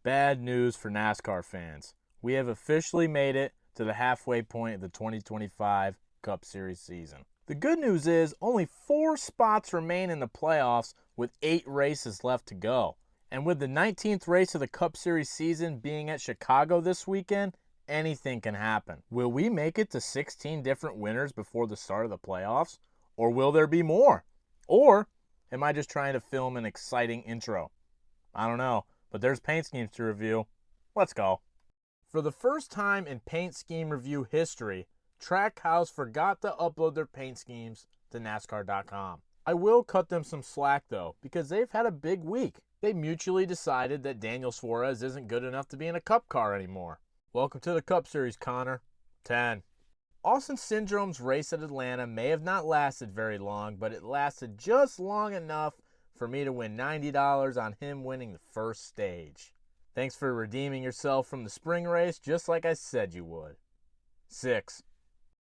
Bad news for NASCAR fans. We have officially made it to the halfway point of the 2025 Cup Series season. The good news is only 4 spots remain in the playoffs with 8 races left to go. And with the 19th race of the Cup Series season being at Chicago this weekend, anything can happen. Will we make it to 16 different winners before the start of the playoffs? Or will there be more? Or am I just trying to film an exciting intro? I don't know, but there's paint schemes to review. Let's go. For the first time in paint scheme review history, Trackhouse forgot to upload their paint schemes to NASCAR.com. I will cut them some slack though, because they've had a big week. They mutually decided that Daniel Suarez isn't good enough to be in a Cup car anymore. Welcome to the Cup Series, Connor. 10. Austin Syndrome's race at Atlanta may have not lasted very long, but it lasted just long enough for me to win $90 on him winning the first stage. Thanks for redeeming yourself from the spring race just like I said you would. 6.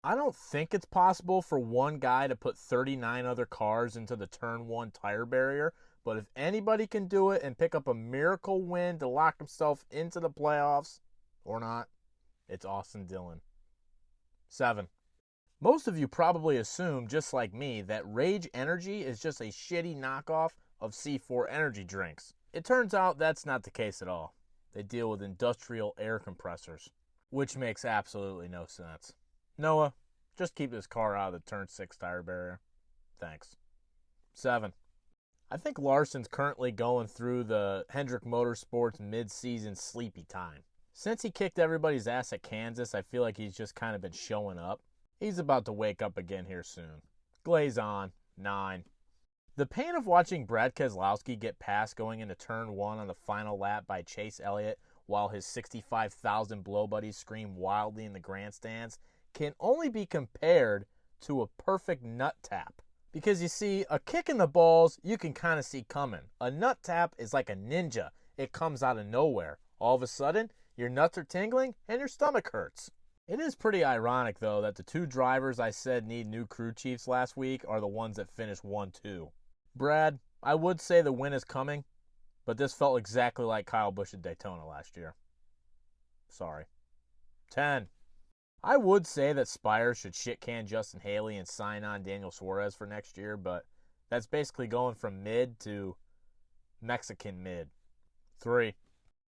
I don't think it's possible for one guy to put 39 other cars into the turn 1 tire barrier, but if anybody can do it and pick up a miracle win to lock himself into the playoffs, or not, it's Austin Dillon. 7. Most of you probably assume, just like me, that Rage Energy is just a shitty knockoff of C4 energy drinks. It turns out that's not the case at all. They deal with industrial air compressors, which makes absolutely no sense. Noah, just keep this car out of the turn 6 tire barrier. Thanks. 7. I think Larson's currently going through the Hendrick Motorsports mid-season sleepy time. Since he kicked everybody's ass at Kansas, I feel like he's just kind of been showing up. He's about to wake up again here soon. Glaze on. 9. The pain of watching Brad Keselowski get past going into turn 1 on the final lap by Chase Elliott while his 65,000 blow buddies scream wildly in the grandstands can only be compared to a perfect nut tap. Because you see, a kick in the balls you can kind of see coming. A nut tap is like a ninja. It comes out of nowhere. All of a sudden, your nuts are tingling and your stomach hurts. It is pretty ironic, though, that the 2 drivers I said need new crew chiefs last week are the ones that finished 1-2. Brad, I would say the win is coming, but this felt exactly like Kyle Busch at Daytona last year. Sorry. 10. I would say that Spire should shit-can Justin Haley and sign on Daniel Suarez for next year, but that's basically going from mid to Mexican mid. 3.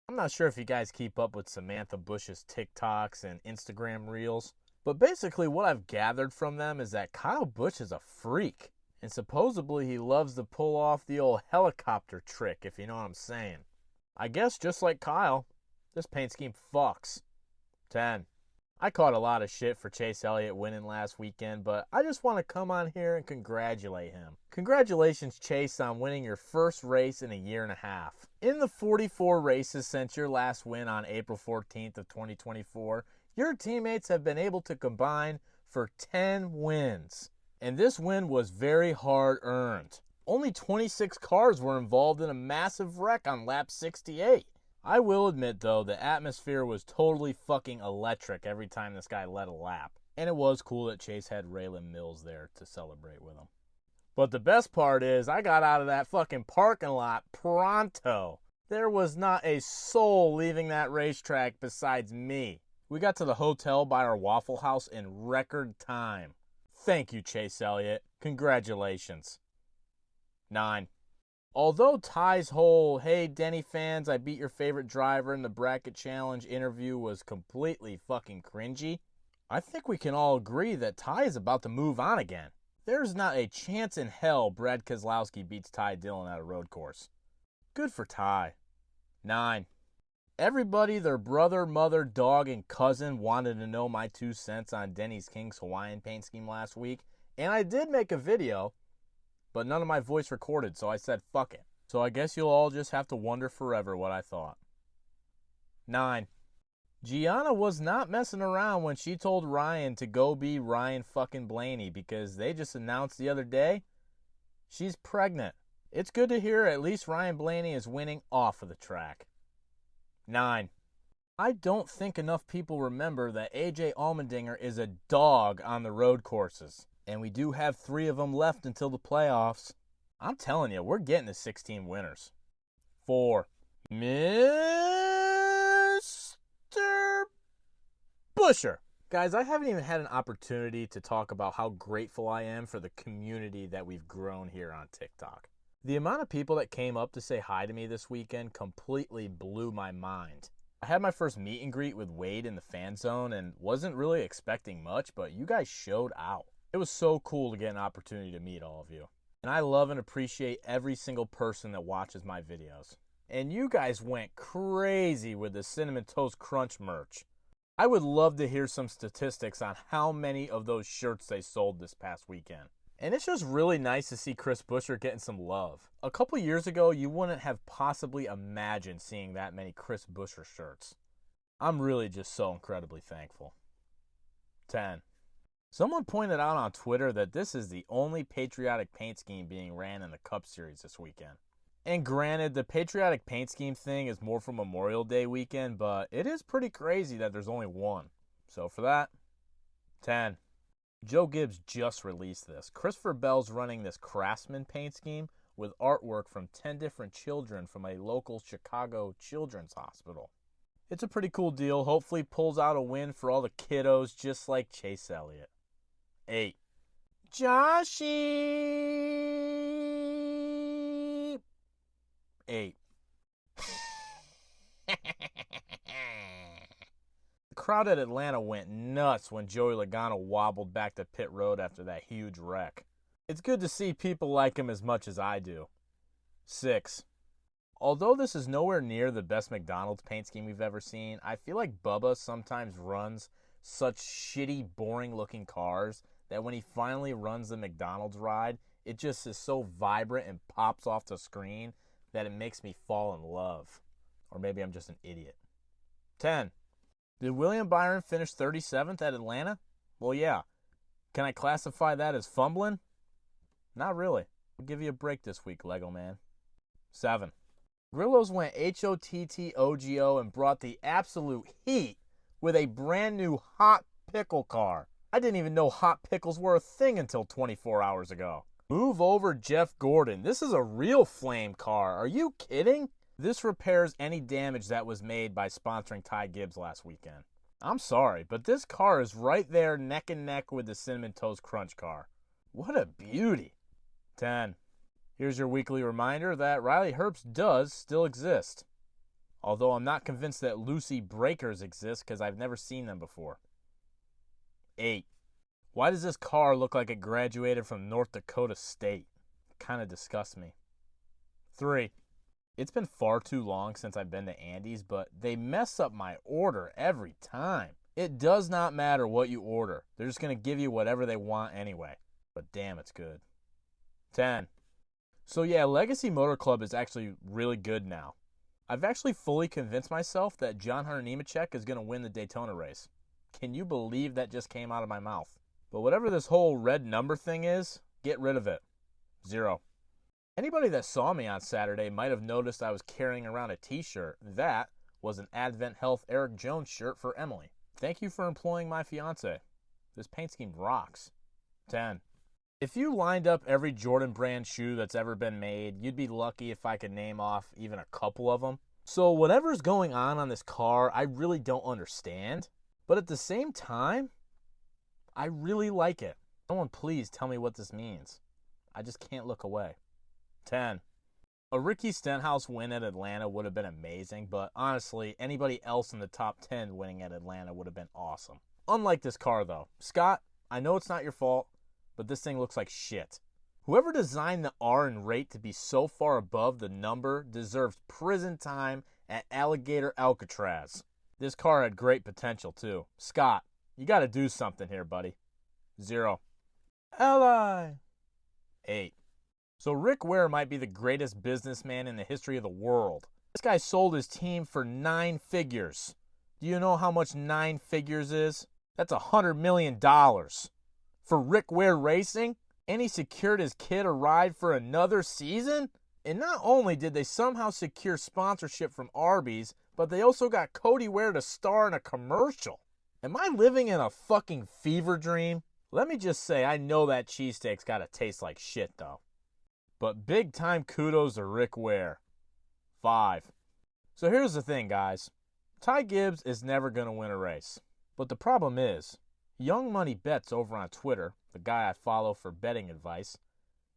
I'm not sure if you guys keep up with Samantha Bush's TikToks and Instagram reels, but basically what I've gathered from them is that Kyle Busch is a freak, and supposedly he loves to pull off the old helicopter trick, if you know what I'm saying. I guess just like Kyle, this paint scheme fucks. 10. I caught a lot of shit for Chase Elliott winning last weekend, but I just want to come on here and congratulate him. Congratulations, Chase, on winning your first race in a year and a half. In the 44 races since your last win on April 14th of 2024, your teammates have been able to combine for 10 wins. And this win was very hard earned. Only 26 cars were involved in a massive wreck on lap 68. I will admit, though, the atmosphere was totally fucking electric every time this guy led a lap. And it was cool that Chase had Raylan Mills there to celebrate with him. But the best part is I got out of that fucking parking lot pronto. There was not a soul leaving that racetrack besides me. We got to the hotel by our Waffle House in record time. Thank you, Chase Elliott. Congratulations. 9. Although Ty's whole, hey Denny fans, I beat your favorite driver in the bracket challenge interview was completely fucking cringy, I think we can all agree that Ty is about to move on again. There's not a chance in hell Brad Keselowski beats Ty Dillon at a road course. Good for Ty. 9. Everybody, their brother, mother, dog, and cousin wanted to know my 2 cents on Denny's King's Hawaiian paint scheme last week, and I did make a video, but none of my voice recorded, so I said fuck it. So I guess you'll all just have to wonder forever what I thought. 9. Gianna was not messing around when she told Ryan to go be Ryan fucking Blaney because they just announced the other day she's pregnant. It's good to hear at least Ryan Blaney is winning off of the track. 9. I don't think enough people remember that AJ Allmendinger is a dog on the road courses. And we do have 3 of them left until the playoffs. I'm telling you, we're getting to 16 winners. 4. Buescher. Guys, I haven't even had an opportunity to talk about how grateful I am for the community that we've grown here on TikTok. The amount of people that came up to say hi to me this weekend completely blew my mind. I had my first meet and greet with Wade in the fan zone and wasn't really expecting much, but you guys showed out. It was so cool to get an opportunity to meet all of you. And I love and appreciate every single person that watches my videos. And you guys went crazy with the Cinnamon Toast Crunch merch. I would love to hear some statistics on how many of those shirts they sold this past weekend. And it's just really nice to see Chris Buescher getting some love. A couple years ago, you wouldn't have possibly imagined seeing that many Chris Buescher shirts. I'm really just so incredibly thankful. 10. Someone pointed out on Twitter that this is the only patriotic paint scheme being ran in the Cup Series this weekend. And granted, the patriotic paint scheme thing is more for Memorial Day weekend, but it is pretty crazy that there's only one. So for that, 10. Joe Gibbs just released this. Christopher Bell's running this Craftsman paint scheme with artwork from 10 different children from a local Chicago children's hospital. It's a pretty cool deal. Hopefully pulls out a win for all the kiddos just like Chase Elliott. 8. Joshy! 8. The crowd at Atlanta went nuts when Joey Logano wobbled back to pit road after that huge wreck. It's good to see people like him as much as I do. 6. Although this is nowhere near the best McDonald's paint scheme we've ever seen, I feel like Bubba sometimes runs such shitty, boring-looking cars that when he finally runs the McDonald's ride, it just is so vibrant and pops off the screen that it makes me fall in love. Or maybe I'm just an idiot. 10. Did William Byron finish 37th at Atlanta? Well, yeah. Can I classify that as fumbling? Not really. I'll give you a break this week, Lego man. 7. Grillos went HOTTOGO and brought the absolute heat with a brand new hot pickle car. I didn't even know hot pickles were a thing until 24 hours ago. Move over Jeff Gordon. This is a real flame car. Are you kidding? This repairs any damage that was made by sponsoring Ty Gibbs last weekend. I'm sorry, but this car is right there neck and neck with the Cinnamon Toast Crunch car. What a beauty. 10. Here's your weekly reminder that Riley Herbst does still exist. Although I'm not convinced that Lucy Breakers exist because I've never seen them before. 8. Why does this car look like it graduated from North Dakota State? It kind of disgusts me. 3. It's been far too long since I've been to Andy's, but they mess up my order every time. It does not matter what you order. They're just going to give you whatever they want anyway. But damn, it's good. 10. So yeah, Legacy Motor Club is actually really good now. I've actually fully convinced myself that John Hunter Nemechek is going to win the Daytona race. Can you believe that just came out of my mouth? But whatever this whole red number thing is, get rid of it. 0. Anybody that saw me on Saturday might have noticed I was carrying around a t-shirt. That was an Advent Health Eric Jones shirt for Emily. Thank you for employing my fiance. This paint scheme rocks. 10. If you lined up every Jordan brand shoe that's ever been made, you'd be lucky if I could name off even a couple of them. So whatever's going on this car, I really don't understand. But at the same time, I really like it. Someone please tell me what this means. I just can't look away. 10. A Ricky Stenhouse win at Atlanta would have been amazing, but honestly, anybody else in the top 10 winning at Atlanta would have been awesome. Unlike this car, though. Scott, I know it's not your fault, but this thing looks like shit. Whoever designed the R in rate to be so far above the number deserves prison time at Alligator Alcatraz. This car had great potential, too. Scott, you got to do something here, buddy. 0. Ally. 8. So Rick Ware might be the greatest businessman in the history of the world. This guy sold his team for 9 figures. Do you know how much 9 figures is? That's $100 million. For Rick Ware Racing? And he secured his kid a ride for another season? And not only did they somehow secure sponsorship from Arby's, but they also got Cody Ware to star in a commercial. Am I living in a fucking fever dream? Let me just say, I know that cheesesteak's gotta taste like shit, though. But big time kudos to Rick Ware. 5. So here's the thing, guys. Ty Gibbs is never gonna win a race. But the problem is, Young Money Bets over on Twitter, the guy I follow for betting advice,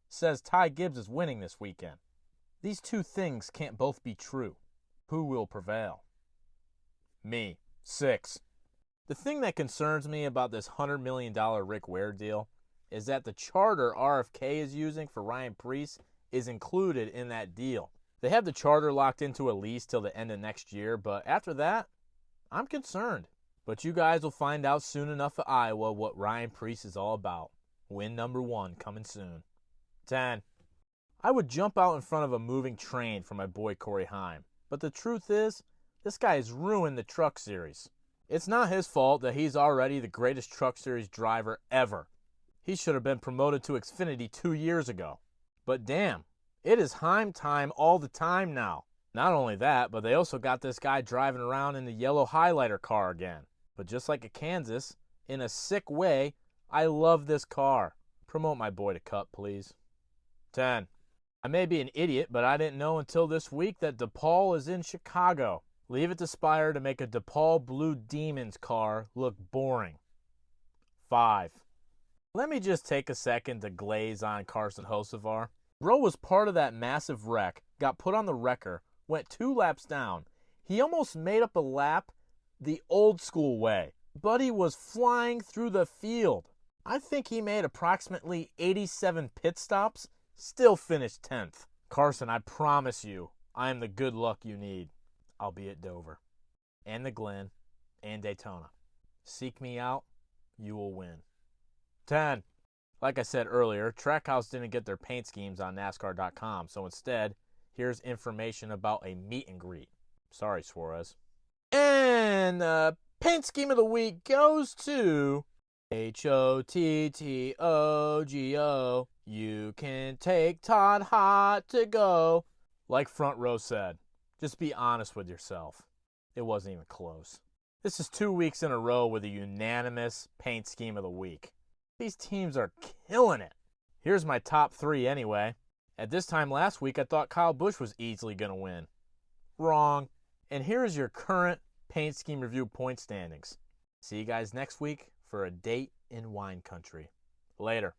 says Ty Gibbs is winning this weekend. These two things can't both be true. Who will prevail? Me. 6. The thing that concerns me about this $100 million Rick Ware deal is that the charter RFK is using for Ryan Preece is included in that deal. They have the charter locked into a lease till the end of next year, but after that, I'm concerned. But you guys will find out soon enough at Iowa what Ryan Preece is all about. Win number 1 coming soon. 10. I would jump out in front of a moving train for my boy Corey Heim, but the truth is, this guy has ruined the Truck Series. It's not his fault that he's already the greatest Truck Series driver ever. He should have been promoted to Xfinity 2 years ago. But damn, it is Heim time all the time now. Not only that, but they also got this guy driving around in the yellow highlighter car again. But just like at Kansas, in a sick way, I love this car. Promote my boy to Cup, please. 10. I may be an idiot, but I didn't know until this week that DePaul is in Chicago. Leave it to Spire to make a DePaul Blue Demons car look boring. 5. Let me just take a second to glaze on Carson Hocevar. Bro was part of that massive wreck, got put on the wrecker, went 2 laps down. He almost made up a lap the old school way. Buddy was flying through the field. I think he made approximately 87 pit stops, still finished 10th. Carson, I promise you, I am the good luck you need. I'll be at Dover, and the Glen, and Daytona. Seek me out, you will win. 10. Like I said earlier, Trackhouse didn't get their paint schemes on NASCAR.com, so instead, here's information about a meet and greet. Sorry, Suarez. And paint scheme of the week goes to HOTTOGO. You can take Todd Hot to go. Like Front Row said, just be honest with yourself. It wasn't even close. This is 2 weeks in a row with a unanimous paint scheme of the week. These teams are killing it. Here's my top 3 anyway. At this time last week, I thought Kyle Busch was easily going to win. Wrong. And here's your current paint scheme review point standings. See you guys next week for a date in wine country. Later.